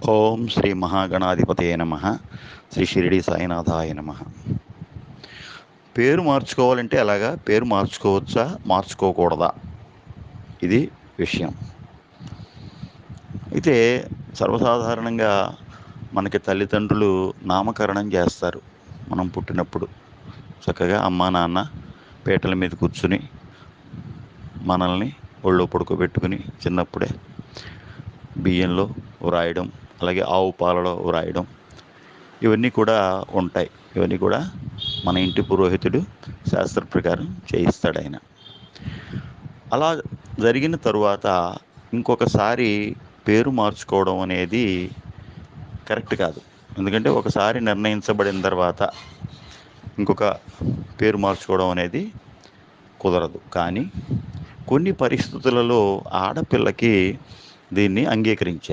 ఓం శ్రీ మహాగణాధిపతయే నమః. శ్రీ షిరిడి సాయినాథాయ నమః. పేరు మార్చుకోవాలంటే ఎలాగా? పేరు మార్చుకోవచ్చా? మార్చుకోకూడదా? ఇది విషయం. అయితే సర్వసాధారణంగా మనకి తల్లిదండ్రులు నామకరణం చేస్తారు. మనం పుట్టినప్పుడు చక్కగా అమ్మా నాన్న పీటల మీద కూర్చుని మనల్ని ఒళ్ళో పడుకోబెట్టుకుని చిన్నప్పుడే బియ్యంలో వ్రాయడం, అలాగే ఆవు పాలలో వ్రాయడం, ఇవన్నీ కూడా ఉంటాయి. ఇవన్నీ కూడా మన ఇంటి పురోహితుడు శాస్త్ర ప్రకారం చేయిస్తాడు ఆయన. అలా జరిగిన తరువాత ఇంకొకసారి పేరు మార్చుకోవడం అనేది కరెక్ట్ కాదు. ఎందుకంటే ఒకసారి నిర్ణయించబడిన తర్వాత ఇంకొక పేరు మార్చుకోవడం అనేది కుదరదు. కానీ కొన్ని పరిస్థితులలో ఆడపిల్లకి దీన్ని అంగీకరించారు.